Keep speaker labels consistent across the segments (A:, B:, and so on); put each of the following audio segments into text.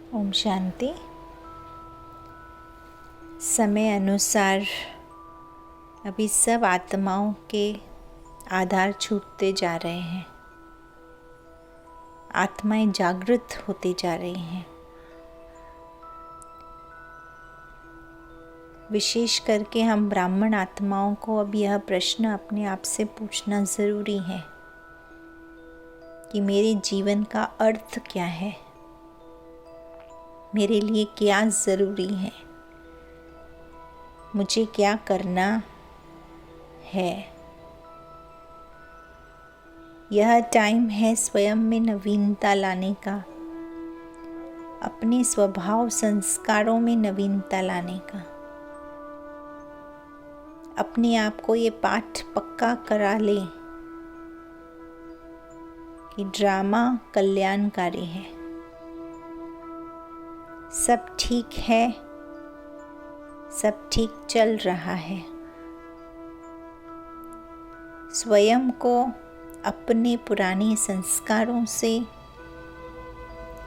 A: ओम शांति। समय अनुसार अभी सब आत्माओं के आधार छूटते जा रहे हैं। आत्माएं जागृत होती जा रही हैं। विशेष करके हम ब्राह्मण आत्माओं को अब यह प्रश्न अपने आप से पूछना ज़रूरी है कि मेरे जीवन का अर्थ क्या है, मेरे लिए क्या ज़रूरी है, मुझे क्या करना है। यह टाइम है स्वयं में नवीनता लाने का, अपने स्वभाव संस्कारों में नवीनता लाने का। अपने आप को ये पाठ पक्का करा ले कि ड्रामा कल्याणकारी है, सब ठीक है, सब ठीक चल रहा है। स्वयं को अपने पुराने संस्कारों से,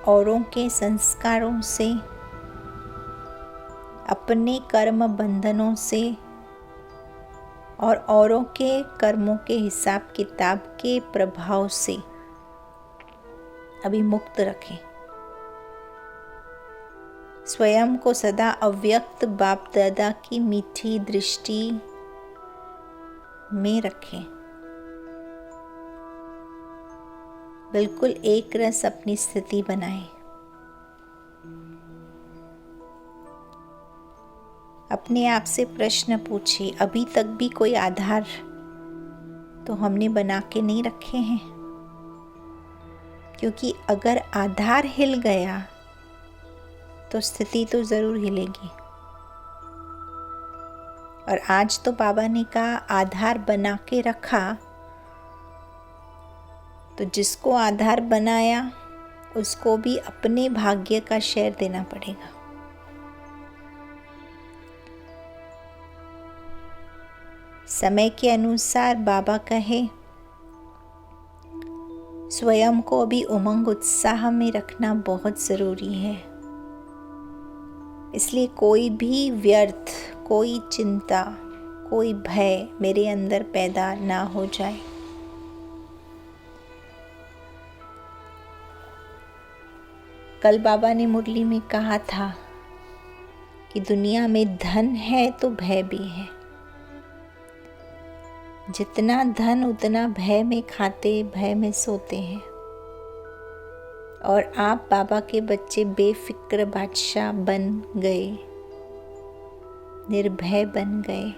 A: औरों के संस्कारों से, अपने कर्म बंधनों से और औरों के कर्मों के हिसाब किताब के प्रभाव से अभी मुक्त रखें। स्वयं को सदा अव्यक्त बाप दादा की मीठी दृष्टि में रखें। बिल्कुल एक रस अपनी स्थिति बनाएं। अपने आप से प्रश्न पूछिए, अभी तक भी कोई आधार तो हमने बना के नहीं रखे हैं? क्योंकि अगर आधार हिल गया तो स्थिति तो ज़रूर हिलेगी। और आज तो बाबा ने कहा आधार बना के रखा, तो जिसको आधार बनाया उसको भी अपने भाग्य का शेयर देना पड़ेगा। समय के अनुसार बाबा कहे स्वयं को अभी उमंग उत्साह में रखना बहुत ज़रूरी है। इसलिए कोई भी व्यर्थ, कोई चिंता, कोई भय मेरे अंदर पैदा ना हो जाए। कल बाबा ने मुरली में कहा था कि दुनिया में धन है तो भय भी है। जितना धन उतना भय में खाते, भय में सोते हैं। और आप बाबा के बच्चे बेफिक्र बादशाह बन गए, निर्भय बन गए।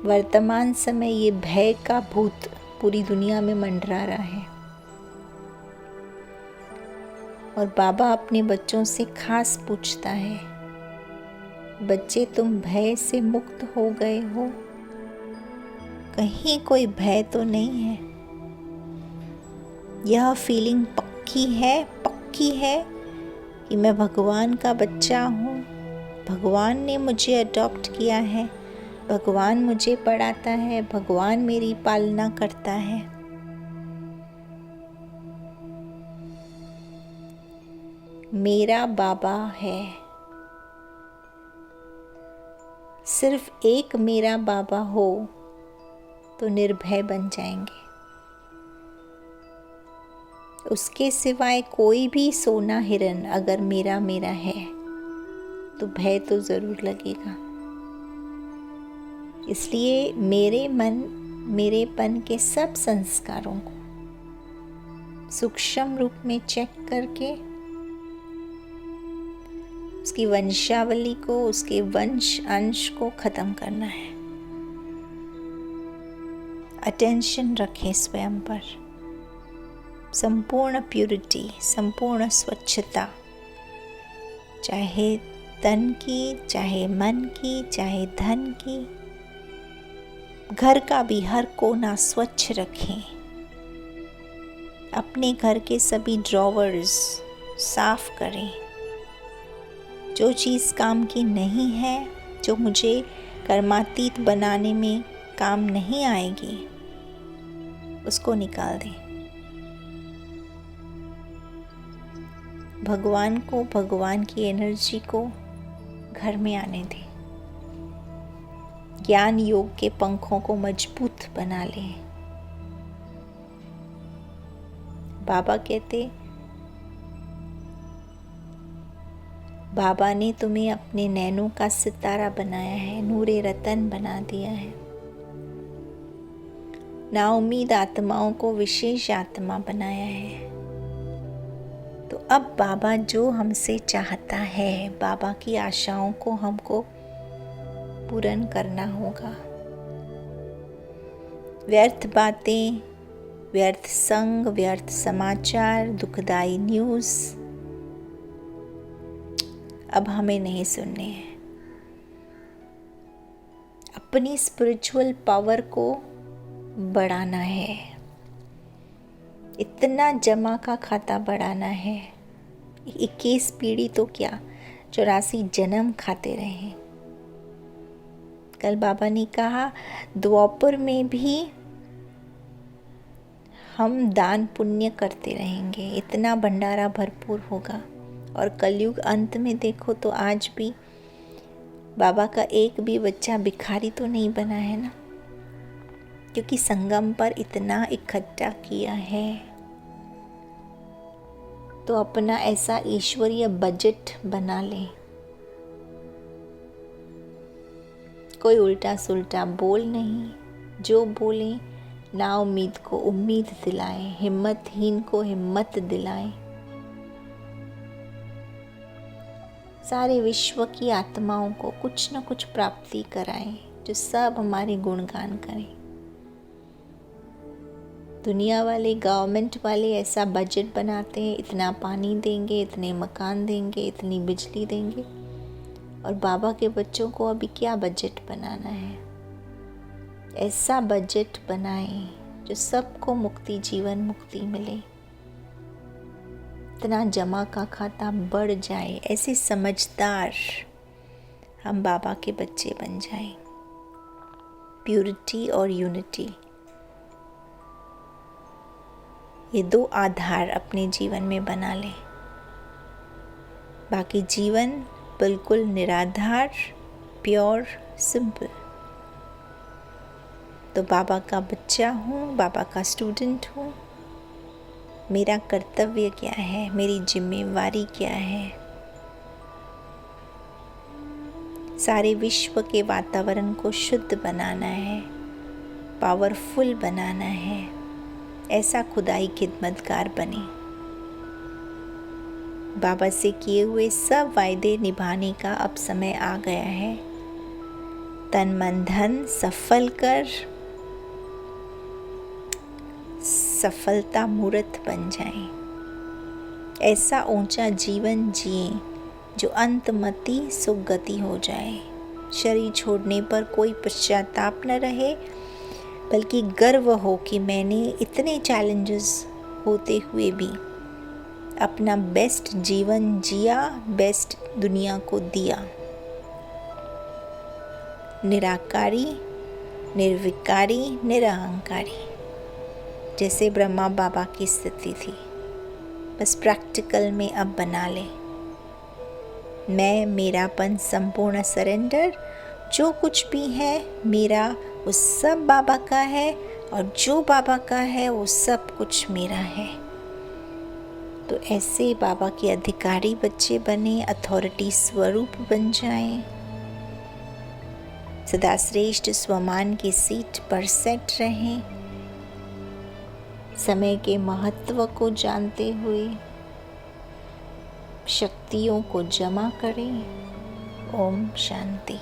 A: वर्तमान समय ये भय का भूत पूरी दुनिया में मंडरा रहा है। और बाबा अपने बच्चों से खास पूछता है, बच्चे तुम भय से मुक्त हो गए हो? कहीं कोई भय तो नहीं है? यह फीलिंग पक्की है कि मैं भगवान का बच्चा हूँ, भगवान ने मुझे अडॉप्ट किया है, भगवान मुझे पढ़ाता है, भगवान मेरी पालना करता है। मेरा बाबा है। सिर्फ एक मेरा बाबा हो तो निर्भय बन जाएंगे। उसके सिवाय कोई भी सोना हिरन अगर मेरा है तो भय तो ज़रूर लगेगा। इसलिए मेरे मन, मेरेपन के सब संस्कारों को सूक्ष्म रूप में चेक करके उसकी वंशावली को, उसके वंश अंश को ख़त्म करना है। अटेंशन रखें स्वयं पर। संपूर्ण प्यूरिटी, संपूर्ण स्वच्छता, चाहे तन की, चाहे मन की, चाहे धन की। घर का भी हर कोना स्वच्छ रखें। अपने घर के सभी ड्रॉवर्स साफ करें। जो चीज़ काम की नहीं है, जो मुझे कर्मातीत बनाने में काम नहीं आएगी, उसको निकाल दें। भगवान को, भगवान की एनर्जी को घर में आने दें। ज्ञान योग के पंखों को मजबूत बना लें। बाबा कहते, बाबा ने तुम्हें अपने नैनों का सितारा बनाया है, नूरे रतन बना दिया है। नाउम्मीद आत्माओं को विशेष आत्मा बनाया है। तो अब बाबा जो हमसे चाहता है, बाबा की आशाओं को हमको पूर्ण करना होगा। व्यर्थ बातें, व्यर्थ संग, व्यर्थ समाचार, दुखदाई न्यूज़ अब हमें नहीं सुनने हैं। अपनी स्पिरिचुअल पावर को बढ़ाना है। इतना जमा का खाता बढ़ाना है। 21 पीढ़ी तो क्या, 84 जन्म खाते रहे। कल बाबा ने कहा द्वापर में भी हम दान पुण्य करते रहेंगे, इतना भंडारा भरपूर होगा। और कलयुग अंत में देखो तो आज भी बाबा का एक भी बच्चा भिखारी तो नहीं बना है ना, क्योंकि संगम पर इतना इकट्ठा किया है। तो अपना ऐसा ईश्वरीय बजट बना ले। कोई उल्टा सुल्टा बोल नहीं, जो बोले ना उम्मीद को उम्मीद दिलाए, हिम्मतहीन को हिम्मत दिलाए। सारे विश्व की आत्माओं को कुछ न कुछ प्राप्ति कराएं, जो सब हमारे गुणगान करें। दुनिया वाले, गवर्नमेंट वाले ऐसा बजट बनाते हैं, इतना पानी देंगे, इतने मकान देंगे, इतनी बिजली देंगे। और बाबा के बच्चों को अभी क्या बजट बनाना है? ऐसा बजट बनाएं जो सबको मुक्ति, जीवन मुक्ति मिले। इतना जमा का खाता बढ़ जाए, ऐसे समझदार हम बाबा के बच्चे बन जाएं। प्यूरिटी और यूनिटी, ये 2 आधार अपने जीवन में बना लें। बाकी जीवन बिल्कुल निराधार, प्योर, सिंपल। तो बाबा का बच्चा हूँ, बाबा का स्टूडेंट हूँ। मेरा कर्तव्य क्या है, मेरी जिम्मेवारी क्या है? सारे विश्व के वातावरण को शुद्ध बनाना है, पावरफुल बनाना है। ऐसा खुदाई खिदमतगार बने। बाबा से किए हुए सब वायदे निभाने का अब समय आ गया है। तन मन धन सफल कर सफलता मूर्त बन जाएं। ऐसा ऊंचा जीवन जिए जो अंतमति सुगति हो जाए। शरीर छोड़ने पर कोई पश्चाताप न रहे, बल्कि गर्व हो कि मैंने इतने चैलेंजेस होते हुए भी अपना बेस्ट जीवन जिया, बेस्ट दुनिया को दिया। निराकारी, निर्विकारी, निरहंकारी, जैसे ब्रह्मा बाबा की स्थिति थी। बस प्रैक्टिकल में अब बना ले। मैं, मेरापन, संपूर्ण सरेंडर, जो कुछ भी है मेरा वो सब बाबा का है, और जो बाबा का है वो सब कुछ मेरा है। तो ऐसे बाबा के अधिकारी बच्चे बने, अथॉरिटी स्वरूप बन जाएं, सदा श्रेष्ठ स्वमान की सीट पर सेट रहें, समय के महत्व को जानते हुए शक्तियों को जमा करें। ओम शांति।